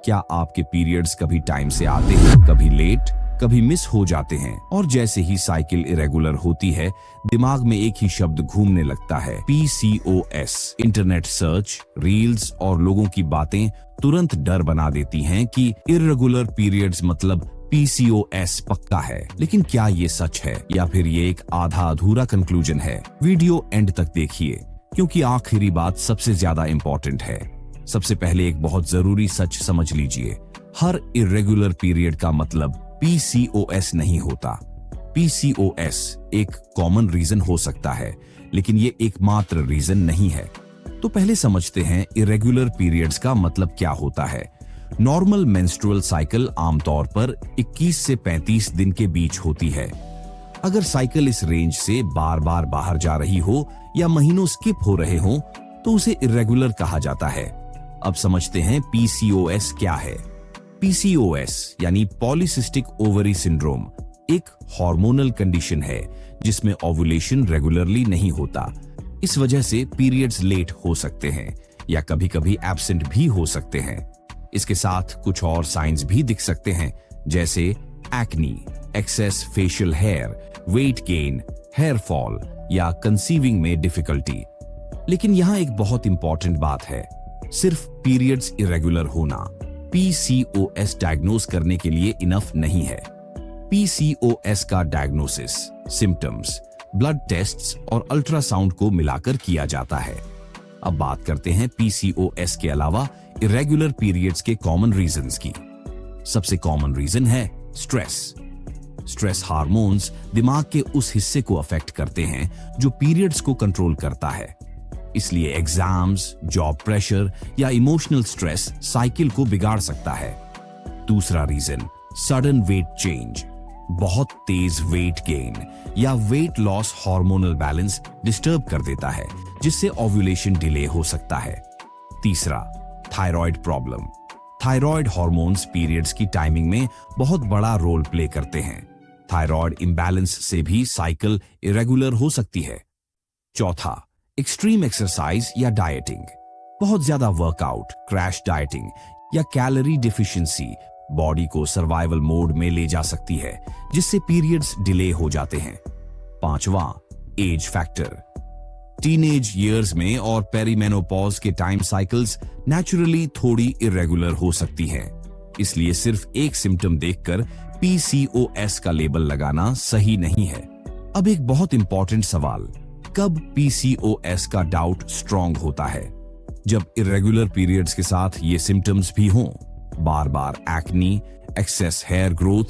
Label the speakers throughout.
Speaker 1: क्या आपके पीरियड्स कभी टाइम से आते हैं, कभी लेट, कभी मिस हो जाते हैं? और जैसे ही साइकिल इरेगुलर होती है, दिमाग में एक ही शब्द घूमने लगता है, PCOS। इंटरनेट सर्च, रील्स और लोगों की बातें तुरंत डर बना देती हैं कि इरेगुलर पीरियड्स मतलब PCOS पक्का है। लेकिन क्या ये सच है या फिर ये एक आधा अधूरा कंक्लूजन है? वीडियो एंड तक देखिए, क्योंकि आखिरी बात सबसे ज्यादा इंपॉर्टेंट है। सबसे पहले एक बहुत जरूरी सच समझ लीजिए, हर इरेगुलर पीरियड का मतलब PCOS नहीं होता। PCOS एक कॉमन रीजन हो सकता है, लेकिन ये एकमात्र रीजन नहीं है। तो पहले समझते हैं इरेगुलर पीरियड्स का मतलब क्या होता है। नॉर्मल मेंस्ट्रुअल साइकिल आमतौर पर 21 से 35 दिन के बीच होती है। अगर साइकिल इस रेंज से बार बार बाहर जा रही हो या महीनों स्किप हो रहे हो तो उसे इरेगुलर कहा जाता है। अब समझते हैं PCOS क्या है। PCOS यानी पॉलीसिस्टिक ओवरी सिंड्रोम एक हार्मोनल कंडीशन है जिसमें ओव्यूलेशन रेगुलरली नहीं होता। इस वजह से पीरियड्स लेट हो सकते हैं या कभी-कभी एब्सेंट भी हो सकते हैं। इसके साथ कुछ और साइंस भी दिख सकते हैं, जैसे acne, access facial hair, weight gain, hair fall या कंसीविंग में डिफिकल्टी। लेकिन यहाँ एक बहुत इंपॉर्टेंट बात है, सिर्फ पीरियड्स इरेगुलर होना PCOS डायग्नोज करने के लिए इनफ नहीं है। PCOS का डायग्नोसिस, सिम्टम्स, ब्लड टेस्ट्स और अल्ट्रासाउंड को मिलाकर किया जाता है। अब बात करते हैं PCOS के अलावा इरेगुलर पीरियड्स के कॉमन रीजंस की। सबसे कॉमन रीजन है स्ट्रेस। स्ट्रेस हार्मोन्स दिमाग के उस हिस्से को अफेक्ट करते हैं जो पीरियड्स को कंट्रोल करता है। इसलिए एग्जाम्स, जॉब प्रेशर या इमोशनल स्ट्रेस साइकिल को बिगाड़ सकता है। दूसरा रीजन सडन वेट चेंज, बहुत तेज वेट गेन या weight loss hormonal balance disturb कर देता है, जिससे ओव्यूलेशन डिले हो सकता है। तीसरा thyroid problem. Thyroid hormones periods की टाइमिंग में बहुत बड़ा रोल प्ले करते हैं। थायराइड इंबैलेंस से भी साइकिल इरेगुलर हो सकती है। चौथा एक्सट्रीम एक्सरसाइज या डाइटिंग। बहुत ज्यादा वर्कआउट, क्रैश डाइटिंग या कैलोरी डिफिशिएंसी बॉडी को सर्वाइवल मोड में ले जा सकती है, जिससे पीरियड्स डिले हो जाते हैं। पांचवा एज फैक्टर। टीनेज ईयर्स में और पेरीमेनोपॉज के टाइम साइकिल्स नेचुरली थोड़ी इरेगुलर हो सकती हैं। इसलिए सिर्फ एक सिम्टम देखकर PCOS का लेबल लगाना सही नहीं है। अब एक बहुत इंपॉर्टेंट सवाल, कब PCOS का डाउट स्ट्रॉन्ग होता है? जब इरेगुलर पीरियड्स के साथ ये सिम्टम्स भी हों, बार बार acne, excess hair growth,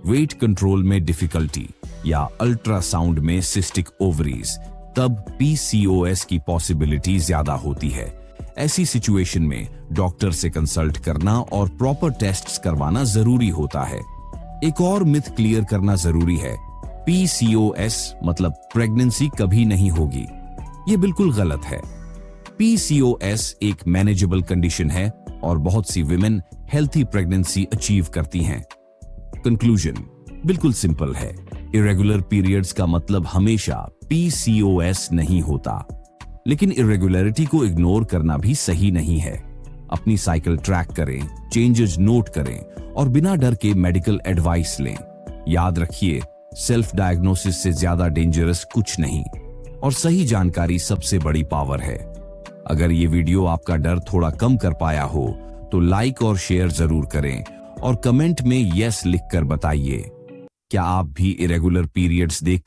Speaker 1: weight control में डिफिकल्टी या अल्ट्रासाउंड में सिस्टिक ओवरीज, तब PCOS की पॉसिबिलिटी ज्यादा होती है। ऐसी सिचुएशन में डॉक्टर से कंसल्ट करना और प्रॉपर टेस्ट्स करवाना जरूरी होता है। एक और मिथ क्लियर करना जरूरी है, PCOS मतलब प्रेगनेंसी कभी नहीं होगी। ये बिल्कुल गलत है। PCOS एक मैनेजेबल कंडीशन है और बहुत सी विमेन हेल्थी प्रेगनेंसी अचीव करती हैं। कंक्लूजन बिल्कुल सिंपल है, इरेगुलर पीरियड्स का मतलब हमेशा PCOS नहीं होता। लेकिन इरेगुलरिटी को इग्नोर करना भी सही नहीं है। अपनी साइकिल ट्रैक करें, चेंजेस नोट करें और बिना डर के मेडिकल एडवाइस लें। याद रखिए, सेल्फ डायग्नोसिस से ज्यादा डेंजरस कुछ नहीं और सही जानकारी सबसे बड़ी पावर है। अगर ये वीडियो आपका डर थोड़ा कम कर पाया हो तो लाइक और शेयर जरूर करें और कमेंट में यस लिखकर बताइए। क्या आप भी इरेगुलर पीरियड्स देख